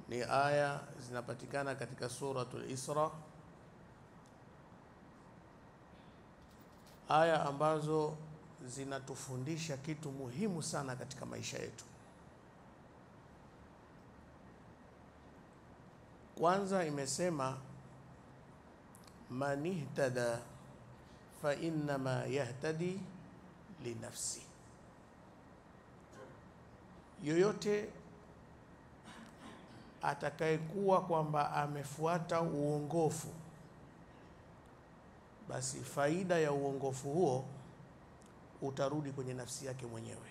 ni aya zinapatikana katika suratul Isra, aya ambazo zinatufundisha kitu muhimu sana katika maisha yetu. Kwanza imesema man ihtada fa innama yahtadi li nafsi, yoyote atakayekuwa kwamba amefuata uongofu, basi faida ya uongofu huo utarudi kwenye nafsi yake mwenyewe.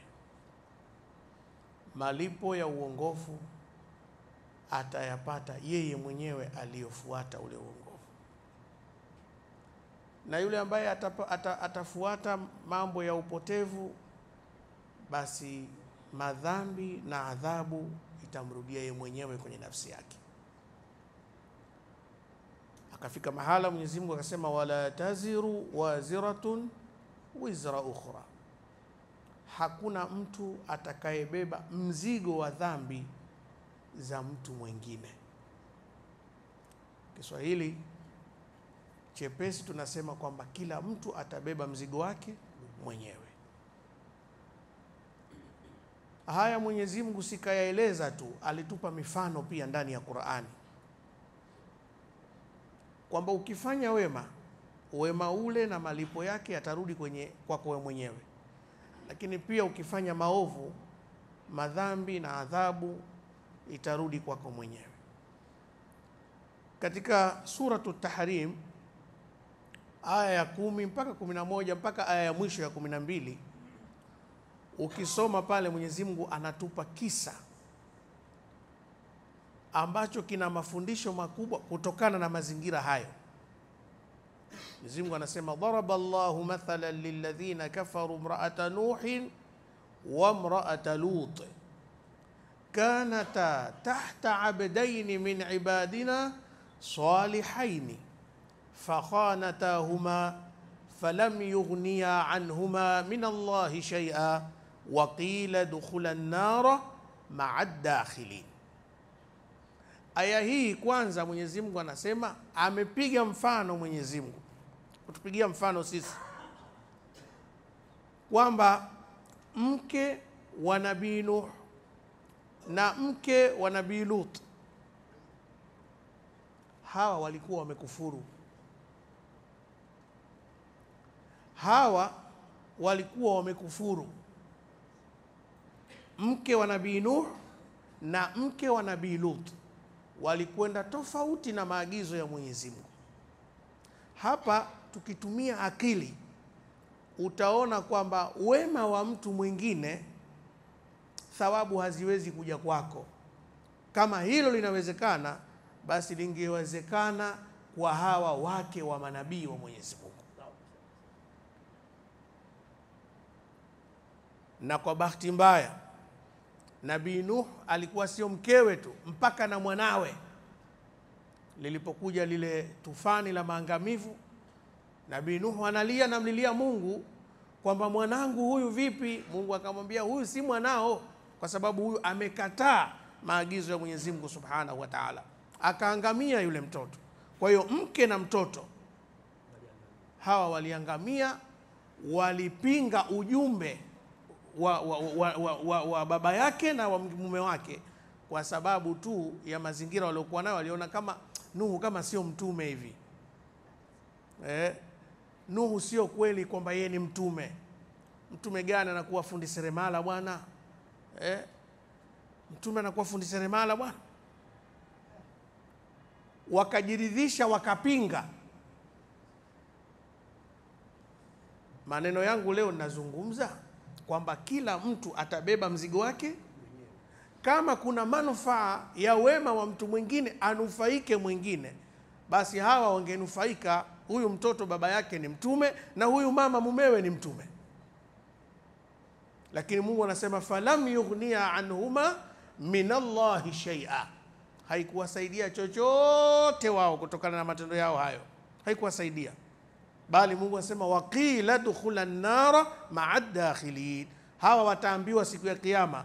Malipo ya uongofu atayapata yeye mwenyewe aliyofuata ule uongofu. Na yule ambaye atafuata mambo ya upotevu, basi madhambi na adhabu itamrudia yeye mwenyewe kwenye nafsi yake. Akafika mahala Mwenyezi Mungu akasema wala taziru waziratun wizra ukhra, hakuna mtu atakayebeba mzigo wa dhambi za mtu mwingine. Kiswahili chepesi tunasema kwamba kila mtu atabeba mzigo wake mwenyewe. Haya Mwenyezi Mungu sikayaeleza tu, alitupa mifano pia ndani ya Qur'ani kwamba ukifanya wema, wema ule na malipo yake yatarudi kwako wewe mwenyewe, lakini pia ukifanya maovu, madhambi na adhabu itarudi kwako mwenyewe. Katika Suratut Tahrim aya ya 10 mpaka 11 mpaka aya ya mwisho ya 12, ukisoma pale Mwenyezi Mungu anatupa kisa ambacho kina mafundisho makubwa kutokana na mazingira hayo. Mwenyezi Mungu anasema daraballahu mathalan lilladhina kafaru imra'ata nuhin wa imra'ata lut kanata tahta abdayn min ibadina salihayn fakhanatahuma falam yughniya anhuma min Allahi shay'a wa qila dukhula an-nara ma'a ad-dakhilin. Aya hii kwanza Mwenyezi Mungu anasema amepiga mfano, Mwenyezi Mungu kutupigia mfano sisi kwamba mke wa Nabii Nuh na mke wa Nabii Lut hawa walikuwa wamekufuru. Hawa walikuwa wamekufuru. Mke wa Nabii Nuh na mke wa Nabii Lut walikwenda tofauti na maagizo ya Mwenyezi Mungu. Hapa tukitumia akili utaona kwamba wema wa mtu mwingine thawabu haziwezi kuja kwako. Kama hilo linawezekana, basi lingewezekana kwa hawa wake wa manabii wa Mwenyezi Mungu. Na kwa bahati mbaya Nabii Nuh alikuwa sio mkewe tu, mpaka na mwanawe. Lilipokuja lile tufani la maangamivu, Nabii Nuh analia na mlilia Mungu kwamba mwanangu huyu vipi? Mungu akamwambia huyu si mwanao, kwa sababu huyu amekataa maagizo ya Mwenyezi Mungu Subhanahu wa Ta'ala, akaangamia yule mtoto. Kwa hiyo mke na mtoto hawa waliangamia, walipinga ujumbe wa baba yake na wa mume wake kwa sababu tu ya mazingira waliokuwa nayo. Waliona kama Nuhu kama sio mtume hivi. Nuhu sio kweli kwamba yeye ni mtume. Mtume gani anakuwa fundi seremala bwana? Mtume anakuwa fundi seremala bwana? Wakajiridhisha, wakapinga. Maneno yangu leo ninazungumza kwamba kila mtu atabeba mzigo wake. Kama kuna manufaa ya wema wa mtu mwingine anufaike mwingine, basi hawa wangenufaika. Huyu mtoto baba yake ni mtume na huyu mama mumewe ni mtume, lakini Mungu anasema falam yughniya anhuma min Allahi shay'a, haikuwasaidia chochote wao kutokana na matendo yao hayo, haikuwasaidia. Bali Mungu anasema waqila dukhula an-nara ma'a ad-dakhilin, hawa wataambiwa siku ya kiyama,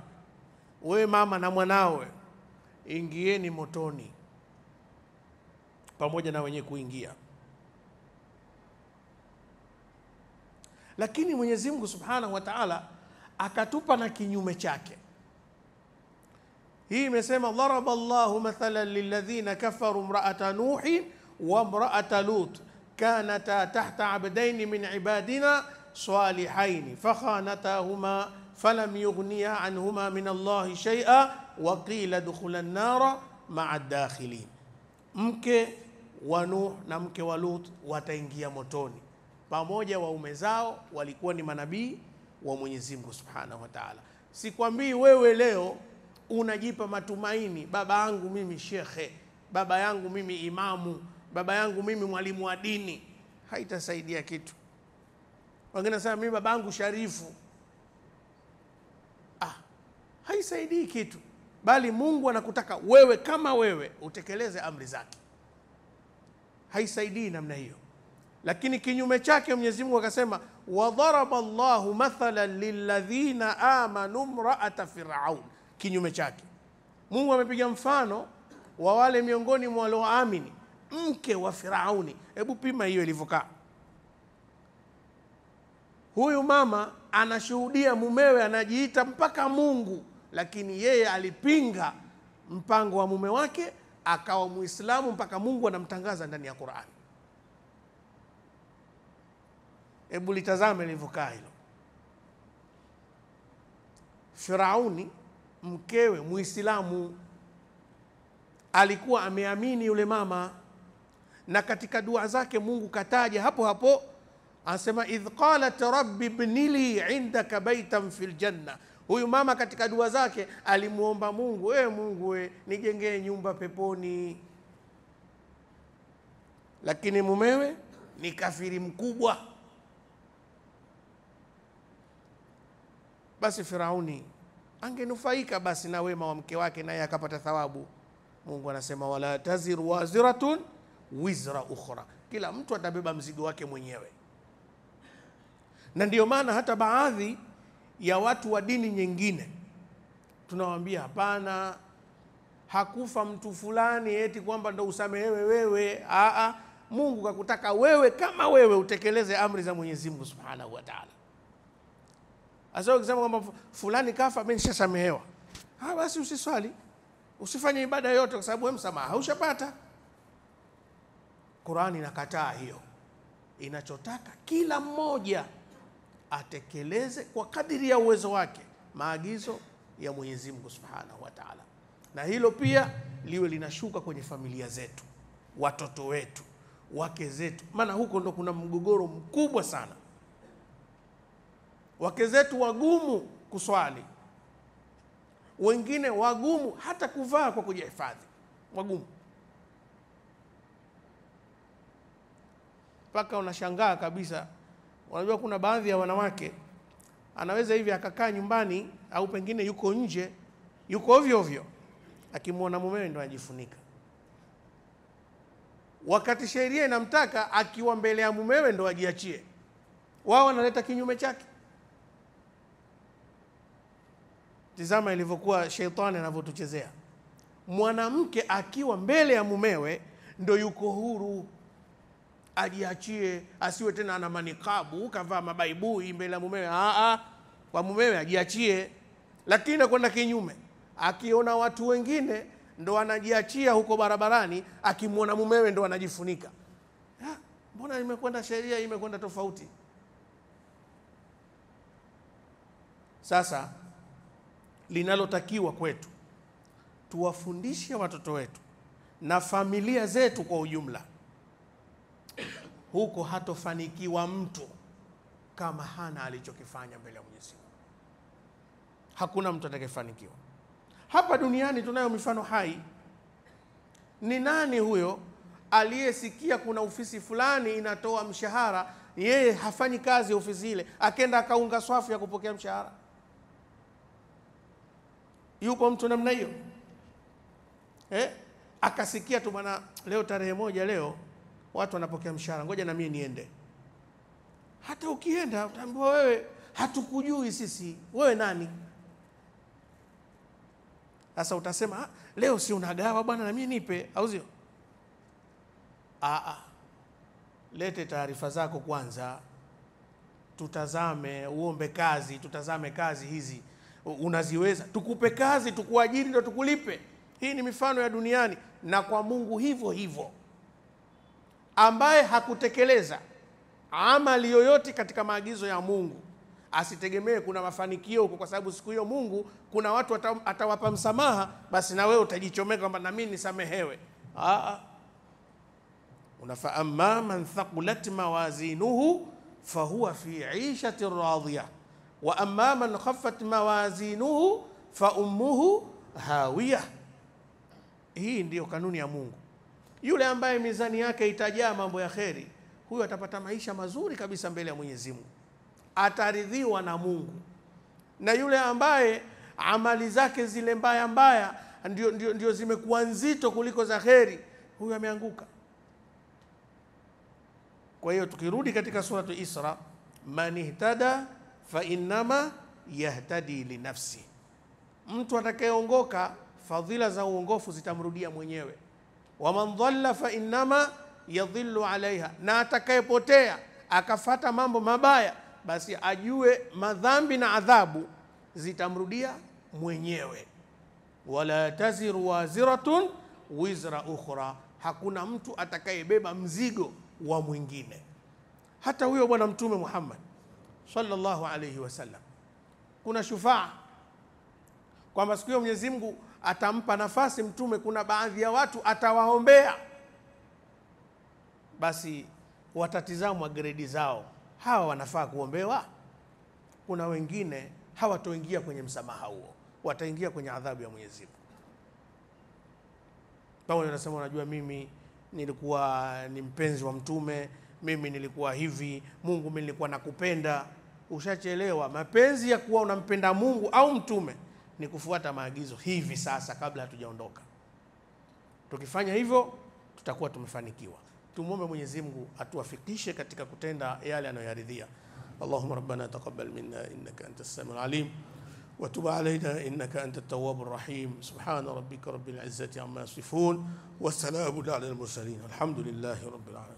wewe mama na mwanawe, ingieni motoni pamoja na wenye kuingia. Lakini Mwenyezi Mungu Subhanahu wa Ta'ala akatupa na kinyume chake. Hii imesema daraba Allahu mathalan lilladhina kafaru imra'ata Nuhin wa imra'ata Lut kanata tahta abdayn min ibadina salihain fakhanatahuma falam yughniya anhuma min Allahi shay'a wa qila dukhula an-nara ma'a ad-dakhilin. Mke wa Nuh na mke wa Lut wataingia motoni pamoja, waume zao walikuwa ni manabii wa Mwenyezi Mungu Subhanahu wa Ta'ala. Sikwambii wewe leo unajipa matumaini, baba yangu mimi shekhe, baba yangu mimi imamu, baba yangu mimi mwalimu wa dini. Haitasaidia kitu. Wengine nasema mimi baba yangu sharifu. Haisaidii kitu. Bali Mungu anakutaka wewe kama wewe utekeleze amri zake. Haisaidii namna hiyo. Lakini kinyume chake Mwenyezi Mungu akasema wa daraba Allahu mathalan lilladhina amanu imra'ata Fir'aun. Kinyume chake Mungu amepiga mfano wa wale miongoni mwa walioamini, mke wa Firauni. Hebu pima hiyo ilivyokaa. Huyu mama anashuhudia mumewe anajiita mpaka Mungu, lakini yeye alipinga mpango wa mume wake, akawa Muislamu mpaka Mungu anamtangaza ndani ya Qur'an. Hebu litazame lilivyokaa hilo. Firauni mkewe Muislamu, alikuwa ameamini yule mama, na katika dua zake Mungu kataja hapo hapo, anasema idh qalat rabbi ibnili indaka baytan fil janna. Huyu mama katika dua zake alimuomba Mungu, Mungu nijengee nyumba peponi. Lakini mumewe ni kafiri mkubwa. Basi Firauni angenufaika basi na wema wa mke wake, naye akapata thawabu. Mungu anasema wala taziru waziratun wizra ukhra, kila mtu atabeba mzigo wake mwenyewe. Na ndiyo maana hata baadhi ya watu wa dini nyingine tunawaambia hapana, hakufa mtu fulani eti kwamba ndo usamehewe wewe. Mungu kakutaka wewe kama wewe utekeleze amri za Mwenyezi Mungu Subhanahu wa Ta'ala. Asa ukisema kwamba fulani kafa mimi nishasamehewa, basi usiswali, usifanye ibada yote kwa sababu wewe msamaha haushapata. Qur'ani inakataa hiyo. Inachotaka kila mmoja atekeleze kwa kadiri ya uwezo wake maagizo ya Mwenyezi Mungu Subhanahu wa Ta'ala. Na hilo pia liwe linashuka kwenye familia zetu, watoto wetu, wake zetu, maana huko ndo kuna mgogoro mkubwa sana. Wake zetu wagumu kuswali, wengine wagumu hata kuvaa kwa kujihifadhi, wagumu. Paka unashangaa kabisa. Unajua kuna baadhi ya wanawake anaweza hivi akakaa nyumbani au pengine yuko nje, yuko ovyo ovyo, akimwona mumewe ndo anajifunika. Wakati sheria inamtaka akiwa mbele ya mumewe ndo ajiachie, wao wanaleta kinyume chake. Tizama ilivyokuwa shetani anavyotuchezea. Mwanamke akiwa mbele ya mumewe ndo yuko huru, ajiachie, asiwe tena ana manikabu kavaa mabaibui mbele ya mumewe. Kwa mumewe ajiachie. Lakini kwenda kinyume, akiona watu wengine ndo anajiachia huko barabarani, akimwona mumewe ndo anajifunika. Mbona imekwenda sheria imekwenda tofauti? Sasa linalotakiwa kwetu tuwafundishe watoto wetu na familia zetu kwa ujumla. Huko hatofanikiwa mtu kama hana alichokifanya mbele ya Mwenyezi Mungu. Hakuna mtu atakayefanikiwa. Hapa duniani tunayo mifano hai. Ni nani huyo aliyesikia kuna ofisi fulani inatoa mshahara, yeye hafanyi kazi ya ofisi ile, akenda akaunga swafu ya kupokea mshahara? Yupo mtu namna hiyo? Akasikia tu bwana, leo tarehe 1 leo watu wanapokea mshahara, ngoja na mimi niende. Hata ukienda utaambiwa wewe hatukujui sisi, wewe nani? Sasa utasema leo si unagawa bwana na mimi nipe, au sio? Lete taarifa zako kwanza, tutazame, uombe kazi, tutazame kazi hizi unaziweza, tukupe kazi, tukuajiri ndio tukulipe. Hii ni mifano ya duniani, na kwa Mungu hivyo hivyo. Ambaye hakutekeleza amali yoyote katika maagizo ya Mungu asitegemee kuna mafanikio huko, kwa sababu siku hiyo Mungu kuna watu atawapa msamaha, basi na wewe utajichomeka kwamba na mimi nisamehewe. Unafa amma man thaqulat mawazinuhu fahuwa fi 'ishati radiyah wa amma man khaffat mawazinuhu fa ummuhu hawiyah. Hii ndiyo kanuni ya Mungu. Yule ambaye mizani yake itajaa mambo ya kheri, huyo atapata maisha mazuri kabisa mbele ya Mwenyezi Mungu, ataridhiwa na Mungu. Na yule ambaye amali zake zile mbaya mbaya ndio zimekuwa nzito kuliko za kheri, huyo ameanguka. Kwa hiyo tukirudi katika suratu Isra, man ihtada fa innama yahtadi li nafsi, mtu atakayeongoka fadhila za uongofu zitamrudia mwenyewe. Wa man dhalla fa innama yadhillu alaiha, na atakayepotea akafata mambo mabaya, basi ajue madhambi na adhabu zitamrudia mwenyewe. Wala taziru waziratun wizra ukhra, hakuna mtu atakayebeba mzigo wa mwingine. Hata huyo bwana Mtume Muhammad sallallahu alayhi wasallam, kuna shufaa kwamba siku hiyo Mwenyezi Mungu atampa nafasi mtume, kuna baadhi ya watu atawaombea, basi watatizamwa gredi zao, hawa wanafaa kuombewa. Kuna wengine hawatoingia kwenye msamaha huo, wataingia kwenye adhabu ya Mwenyezi Mungu. Paulo anasema, unajua mimi nilikuwa ni mpenzi wa mtume, mimi nilikuwa hivi, Mungu mimi nilikuwa nakupenda. Ushachelewa. Mapenzi ya kuwa unampenda Mungu au mtume ni kufuata maagizo hivi sasa kabla hatujaondoka. Tukifanya hivyo tutakuwa tumefanikiwa. Tumuombe Mwenyezi Mungu atuwafikishe katika kutenda yale anayoyaridhia. Allahumma rabbana taqabbal minna innaka antas samiul alim wa tub alayna innaka antat tawwabur rahim. Subhana rabbika rabbil izzati amma yasifun wa salamun ala al mursalin. Alhamdulillahi rabbil alamin.